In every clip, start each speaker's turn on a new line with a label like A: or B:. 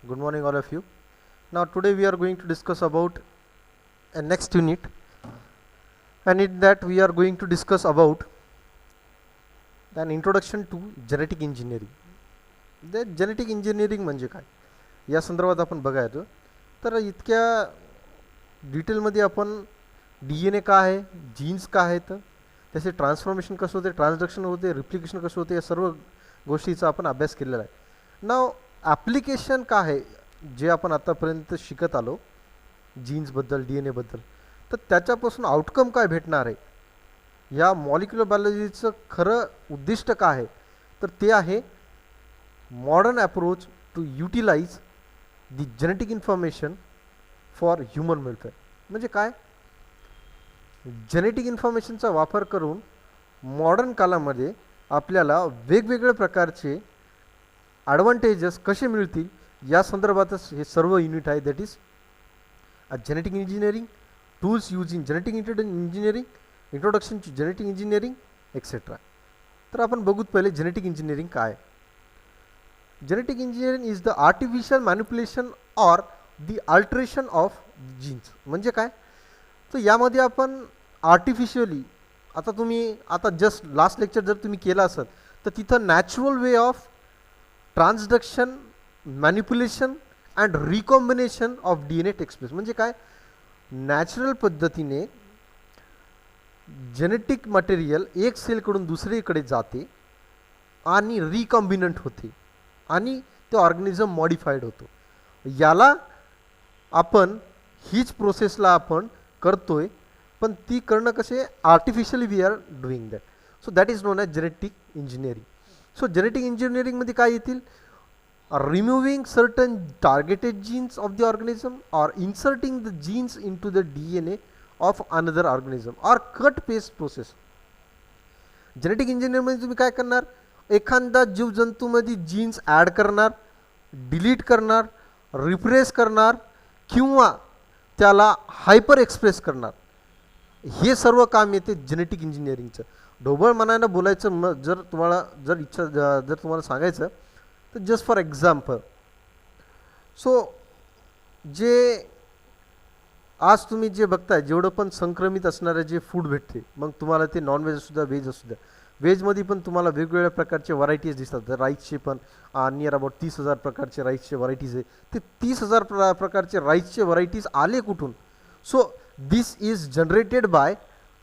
A: Good morning, all of you. Now, today we are going to discuss about a next unit, and in that we are going to discuss about an introduction to genetic engineering. The genetic engineering म्हणजे काय या संदर्भात आपण बघायचं तर इतक्या डिटेलमध्ये आपण DNA काय आहे, जीन्स काय आहेत, त्याचे ट्रान्सफॉर्मेशन कसं होते, ट्रान्सडक्शन होते, रिप्लिकेशन कसं होते, या सर्व गोष्टीचा आपण अभ्यास केलेला आहे. नाव ॲप्लिकेशन काय आहे जे आपण आतापर्यंत शिकत आलो जीन्सबद्दल DNA बद्दल, तर त्याच्यापासून आउटकम काय भेटणार आहे, या मॉलिक्युलर बायोलॉजीचं खरं उद्दिष्ट काय आहे, तर ते आहे modern approach to utilize the genetic information for human welfare. म्हणजे काय, जेनेटिक इन्फॉर्मेशनचा वापर करून मॉडर्न काळामध्ये आपल्याला वेगवेगळ्या प्रकारचे ॲडव्हान्टेजेस कसे मिळतील या संदर्भातच हे सर्व युनिट आहे. That is genetic engineering, tools use in genetic engineering, introduction to genetic engineering etcetera. तर आपण बघूत पहिले जेनेटिक इंजिनिअरिंग काय. Genetic engineering is the artificial manipulation or the alteration of genes. म्हणजे काय, तर यामध्ये आपण आर्टिफिशियली, आता तुम्ही आता जस्ट लास्ट लेक्चर जर तुम्ही केलं असेल तर तिथं natural way of transduction, manipulation and recombination of DNA takes place. म्हणजे काय, नॅचरल पद्धतीने जेनेटिक मटेरियल एक सेलकडून दुसरीकडे जाते आणि रिकॉम्बिनंट होते आणि ते ऑर्गॅनिझम मॉडिफाईड होतो. याला आपण हीच प्रोसेसला आपण करतोय, पण ती करणं कसे artificially we are doing that. So that is known as genetic engineering. So genetic इंजिनिअरिंगमध्ये काय येतील, removing certain targeted genes of the organism or inserting the genes into the DNA of another organism or cut paste process. Genetic इंजिनिअरिंगमध्ये तुम्ही काय करणार, एखादा जीवजंतूमध्ये jeans add करणार, delete करणार, रिप्रेस करणार किंवा त्याला हायपर एक्सप्रेस करणार. हे सर्व काम येते जेनेटिक इंजिनिअरिंगचं. ढोबळ मनानं बोलायचं जर तुम्हाला इच्छा जर तुम्हाला सांगायचं तर जस्ट फॉर एक्झाम्पल, सो जे आज तुम्ही जे बघताय जेवढं पण संक्रमित असणारं जे फूड भेटते, मग तुम्हाला ते नॉनव्हेज असू द्या, व्हेज असू द्या, व्हेजमध्ये पण तुम्हाला वेगवेगळ्या प्रकारचे व्हरायटीज दिसतात. राईसचे पण नियर अबाउट 30,000 प्रकारचे राईसचे व्हरायटीज आहे. ते 30,000 प्रकारचे राईसचे व्हरायटीज आले कुठून. So this is generated by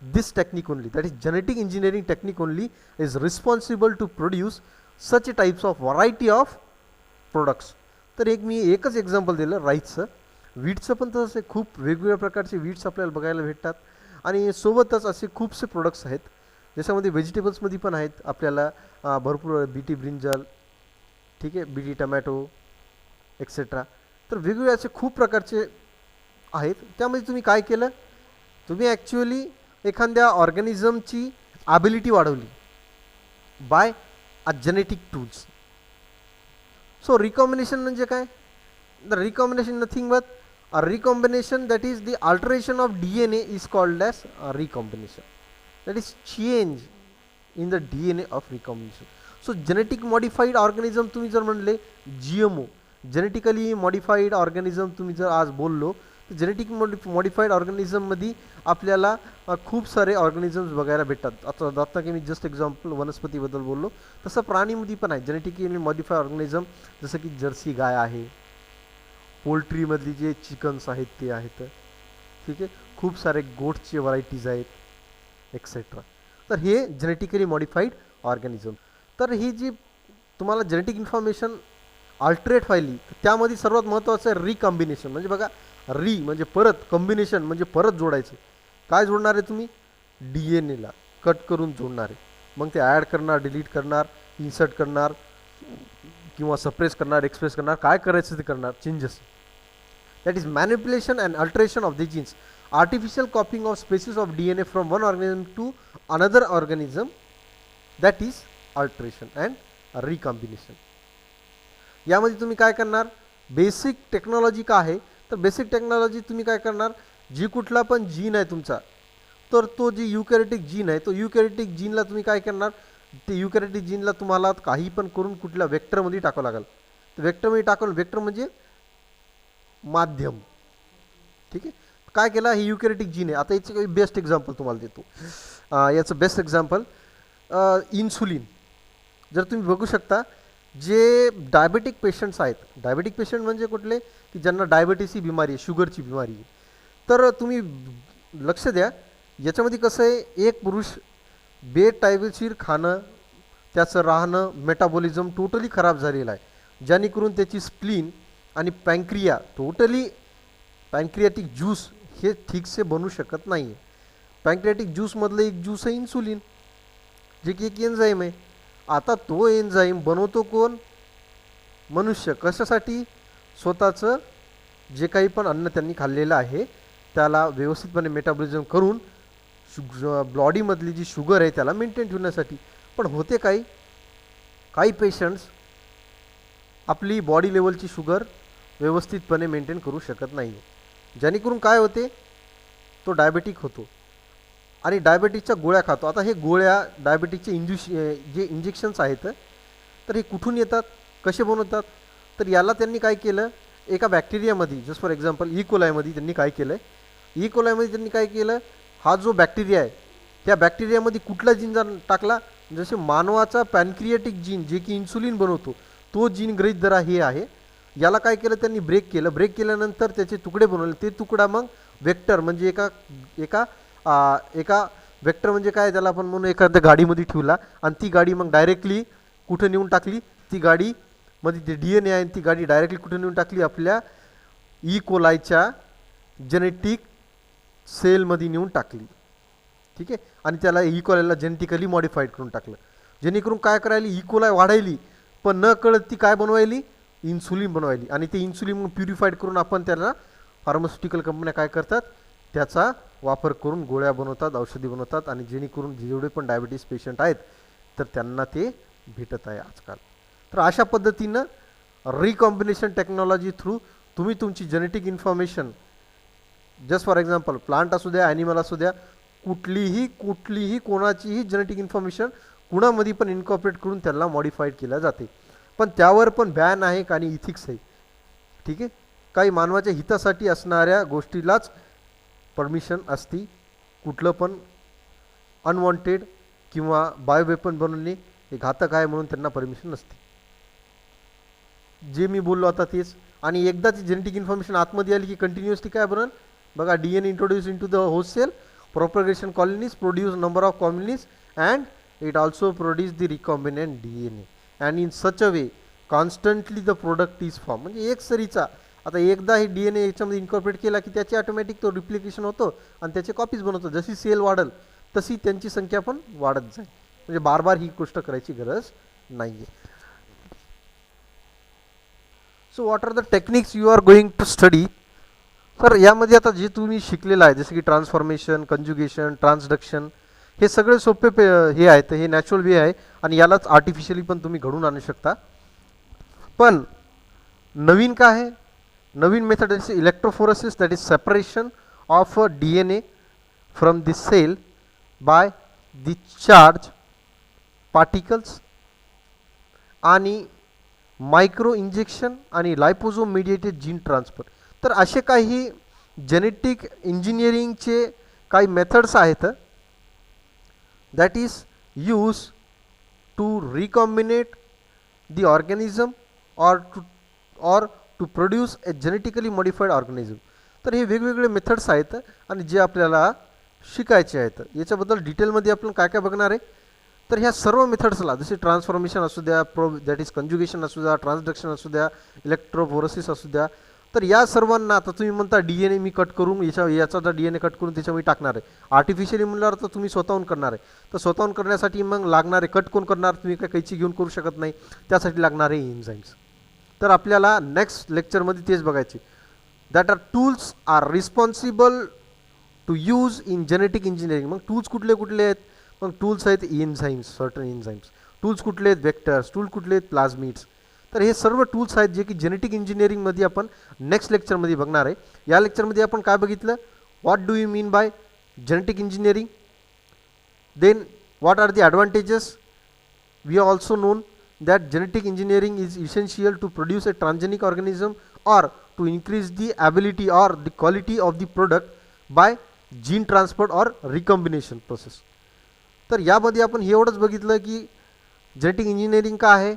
A: this technique only, that is genetic engineering technique only is responsible to produce such types of variety of products. तर मी एकच एक्झाम्पल दिलं राईसचं. वीटचं पण तसं खूप वेगवेगळ्या प्रकारचे वीट्स आपल्याला बघायला भेटतात आणि सोबतच असे खूपसे प्रोडक्ट्स आहेत ज्याच्यामध्ये व्हेजिटेबल्समध्ये पण आहेत आपल्याला भरपूर बीटी ब्रिंजल, ठीक आहे, बीटी टमॅटो एक्सेट्रा. तर वेगवेगळे असे खूप प्रकारचे आहेत. त्यामध्ये तुम्ही काय केलं, तुम्ही ॲक्च्युअली एखाद्या ऑर्गॅनिझमची ॲबिलिटी वाढवली bye genetic tools. So recombination म्हणजे काय, the recombination nothing but a recombination that is the alteration of DNA is called as recombination, that is change in the DNA of recombination. So genetic modified organism तुम्ही जर म्हणले GMO, genetically modified organism तुम्ही जर आज बोललो तर genetic modified ऑर्गॅनिझममध्ये आपल्याला खूप सारे ऑर्गॅनिझम्स बघायला भेटतात. आता की मी जस्ट एक्झाम्पल वनस्पतीबद्दल बोललो, तसं प्राणीमध्ये पण आहे जेनेटिकली मॉडिफाईड ऑर्गॅनिझम, जसं की जर्सी गाय आहे, पोल्ट्रीमधली जे चिकन्स आहेत ते आहेत, ठीक आहे, खूप सारे गोट्सचे व्हरायटीज आहेत एक्सेट्रा. तर हे जेनेटिकली मॉडिफाईड ऑर्गॅनिझम. तर ही जी तुम्हाला जेनेटिक इन्फॉर्मेशन अल्टरेट व्हायली, त्यामध्ये सर्वात महत्त्वाचं आहे रिकॉम्बिनेशन. म्हणजे बघा, री म्हणजे परत, कॉम्बिनेशन म्हणजे परत जोडायचे. काय जोडणार आहे तुम्ही, DNAला कट करून जोडणार आहे, मग ते ॲड करणार, डिलीट करणार, इन्सर्ट करणार किंवा सप्रेस करणार, एक्सप्रेस करणार, काय करायचं ते करणार, changes. That is manipulation and alteration of the genes, artificial copying of species of DNA from one organism to another organism, that is alteration and recombination. यामध्ये तुम्ही काय करणार, बेसिक टेक्नॉलॉजी काय आहे, तर बेसिक टेक्नॉलॉजी तुम्ही काय करणार, जी कुठला पण जीन आहे तुमचा, तर तो जी युकॅरियोटिक जीन आहे, तो युकॅरियोटिक जीनला तुम्ही काय करणार, ते युकॅरियोटिक जीनला तुम्हाला काही पण करून कुठल्या वेक्टरमध्ये टाकावं लागेल. तर वेक्टरमध्ये टाकून, वेक्टर म्हणजे माध्यम. ठीक आहे. काय केलं, हे युकॅरियोटिक जीन आहे. आता याचं काही बेस्ट एक्झाम्पल तुम्हाला देतो. याचं बेस्ट एक्झाम्पल इन्सुलिन. जर तुम्ही बघू शकता, जे डायबेटिक पेशंट्स आहेत, डायबेटिक पेशंट म्हणजे कुठले, की ज्यांना डायबिटीसची बिमारी आहे, शुगरची बिमारी आहे, तर तुम्ही लक्ष द्या, याच्यामध्ये कसं आहे, एक पुरुष बेटायबेशीर खाणं, त्याचं राहणं, मेटाबॉलिझम टोटली खराब झालेलं आहे, जेणेकरून त्याची स्प्लीन आणि पँक्रिया टोटली, पँक्रियाटिक ज्यूस हे ठीकसे बनू शकत नाही आहे. पँक्रियाटिक ज्यूसमधलं एक ज्यूस आहे इन्सुलिन, जे की एक एन्झाईम आहे. आता तो एन्झाईम बनवतो कोण, मनुष्य. कशासाठी, स्वतःचं जे काही पण अन्न त्यांनी खाल्लेलं आहे त्याला व्यवस्थितपणे मेटाबॉलिझम करून बॉडीमधली जी शुगर आहे त्याला मेंटेन ठेवण्यासाठी. पण होते काही पेशंट्स आपली बॉडी लेवलची शुगर व्यवस्थितपणे मेंटेन करू शकत नाही, जेणेकरून काय होते, तो डायबेटिक होतो आणि डायबेटिसच्या गोळ्या खातो. आता हे गोळ्या डायबेटिकचे जे इंजेक्शन्स आहेत, तर हे कुठून येतात, कसे बनवतात, तर याला त्यांनी काय केलं, एका बॅक्टेरियामध्ये, जस्ट फॉर एक्झाम्पल इकोलायमध्ये त्यांनी काय केलं, इकोलायमध्ये त्यांनी काय केलं, हा जो बॅक्टेरिया आहे त्या बॅक्टेरियामध्ये कुठला जीन टाकला, जसे मानवाचा पॅनक्रियाटिक जीन जे की इन्सुलिन बनवतो तो जीन गृहीत धरा हे आहे. याला काय केलं त्यांनी, ब्रेक केलं. ब्रेक केल्यानंतर त्याचे तुकडे बनवले. ते तुकडा मग वेक्टर म्हणजे एका वेक्टर म्हणजे काय, त्याला आपण म्हणून एखाद्या गाडीमध्ये ठेवला आणि ती गाडी मग डायरेक्टली कुठं नेऊन टाकली, ती गाडीमध्ये जे DNA आहे ती गाडी डायरेक्टली कुठं नेऊन टाकली, आपल्या कोलायच्या जेनेटिक सेलमध्ये नेऊन टाकली. ठीक आहे. आणि त्याला कोलायला जेनेटिकली मॉडिफाईड करून टाकलं, जेणेकरून काय करायली, कोलाय वाढायली, पण न कळत ती काय बनवायली, इन्सुलिन बनवायली. आणि ते इन्सुलिन प्युरिफाईड करून आपण त्याला फार्मास्युटिकल कंपन्या काय करतात, त्याचा वापर करून गोळ्या बनवतात, औषधी बनवतात, आणि जेणेकरून जेवढे पण डायबिटीस पेशंट आहेत तर त्यांना ते भेटत आहे आजकाल. तर अशा पद्धतीनं रिकॉम्बिनेशन टेक्नॉलॉजी थ्रू तुम्ही तुमची genetic information, just for example plant असू द्या, ॲनिमल असू द्या, कुठलीही कोणाचीही जेनेटिक इन्फॉर्मेशन कुणामध्ये पण इन्कॉर्पोरेट करून त्याला मॉडिफाईड केल्या जाते. पण त्यावर पण बॅन आहे आणि इथिक्स आहे. ठीक आहे. काही मानवाच्या हितासाठी असणाऱ्या गोष्टीलाच परमिशन असती, कुठलं पण अनवॉन्टेड किंवा बायोवेपन बनवणे हे घातक आहे म्हणून त्यांना परमिशन नसते. जे मी बोललो आता तेच. आणि एकदा ती जेनेटिक इन्फॉर्मेशन आतमध्ये आली की कंटिन्युअसली काय बनल बघा, DNA introduce into the host cell, propagation colonies produce number of colonies and it also produce the recombinant DNA and in such a way constantly the product is formed. म्हणजे एक सरीचा आता एकदा हे DNA याच्यामध्ये incorporate केला की त्याची automatic तो रिप्लिकेशन होतो आणि त्याचे कॉपीज बनवतो. जशी सेल वाढल तशी त्यांची संख्या पण वाढत जाईल. म्हणजे बार बार ही गोष्ट करायची गरज नाही आहे. So what are the techniques you are going to study. तर यामध्ये आता जे तुम्ही शिकलेलं आहे जसं की ट्रान्सफॉर्मेशन, कंजुगेशन, ट्रान्सडक्शन, हे सगळे सोपे हे आहेत, हे नॅचरल वे आहे आणि यालाच आर्टिफिशियली पण तुम्ही घडून आणू शकता. पण नवीन काय आहे, नवीन method is electrophoresis, that is separation of DNA from the cell by the charge particles आणि मायक्रो इंजेक्शन आणि लायपोझोम मिडिएटेड जीन ट्रान्सफर. तर असे काही जेनेटिक इंजिनिअरिंगचे काही मेथड्स आहेत, that is use to recombinate the organism or to produce a genetically modified organism. तर हे वेगवेगळे मेथड्स आहेत आणि जे आपल्याला शिकायचे आहेत. याच्याबद्दल डिटेलमध्ये आपण काय काय बघणार आहे, तर ह्या सर्व मेथड्सला जसे ट्रान्सफॉर्मेशन असू द्या, दॅट इज कंजुगेशन असू द्या, ट्रान्सडक्शन असू द्या, इलेक्ट्रोफोरेसिस असू द्या, तर या सर्वांना आता तुम्ही म्हणता DNA मी कट करून याचा DNA कट करून त्याच्यामध्ये टाकणार आहे. आर्टिफिशियली म्हणल्यावर तर तुम्ही स्वतःहून करणार आहे. तर स्वतःहून करण्यासाठी मग लागणारे कट कोण करणार, तुम्ही काय कैची घेऊन करू शकत नाही, त्यासाठी लागणारे एन्झाईम्स. तर आपल्याला नेक्स्ट लेक्चरमध्ये तेच बघायचे, that are tools are responsible to use in genetic engineering. मग टूल्स कुठले कुठले आहेत, मग टूल्स आहेत एन्झाईम्स, सर्टन एन्झाईम्स. टूल्स कुठले आहेत, वेक्टर्स. टूल कुठले आहेत, प्लाझमिड्स. तर हे सर्व टूल्स आहेत जे की जेनेटिक इंजिनिअरिंगमध्ये आपण नेक्स्ट लेक्चरमध्ये बघणार आहे. या लेक्चरमध्ये आपण काय बघितलं, what do you mean by genetic engineering, then what are the advantages. We are also known that genetic engineering is essential to produce a transgenic organism or to increase the ability or the quality of the product by gene transfer or recombination process. तर यामध्ये आपण हे एवढंच बघितलं की genetic engineering काय आहे,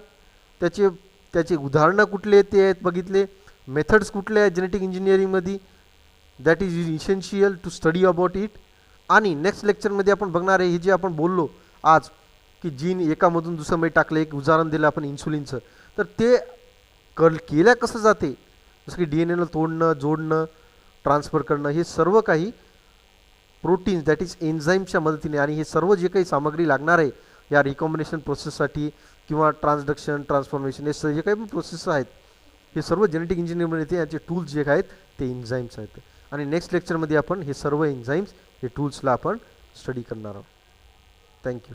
A: त्याचे उदाहरणं कुठले ते आहेत बघितले, मेथड्स कुठले आहेत जेनेटिक इंजिनिअरिंगमध्ये, that is essential to study about it. आणि नेक्स्ट लेक्चरमध्ये आपण बघणार आहे हे जे आपण बोललो आज की जीन एकामधून दुसऱ्यामध्ये टाकलं, एक उदाहरण दिलं आपण इन्सुलिनचं, तर ते केल्या कसं जाते, जसं की डी एन एला तोडणं, जोडणं, ट्रान्सफर करणं, हे सर्व काही प्रोटीन्स दॅट इज एन्झाईमच्या मदतीने. आणि हे सर्व जे काही सामग्री लागणार आहे या रिकॉम्बिनेशन प्रोसेससाठी किंवा ट्रान्सडक्शन, ट्रान्सफॉर्मेशन, हे जे काही पण प्रोसेस आहेत हे सर्व जेनेटिक इंजिनिअरिंगमध्ये येते. याचे टूल्स जे आहेत ते एन्झाईम्स आहेत. आणि नेक्स्ट लेक्चरमध्ये आपण हे सर्व एन्झाईम्स, हे टूल्सला आपण स्टडी करणार आहोत. थँक्यू.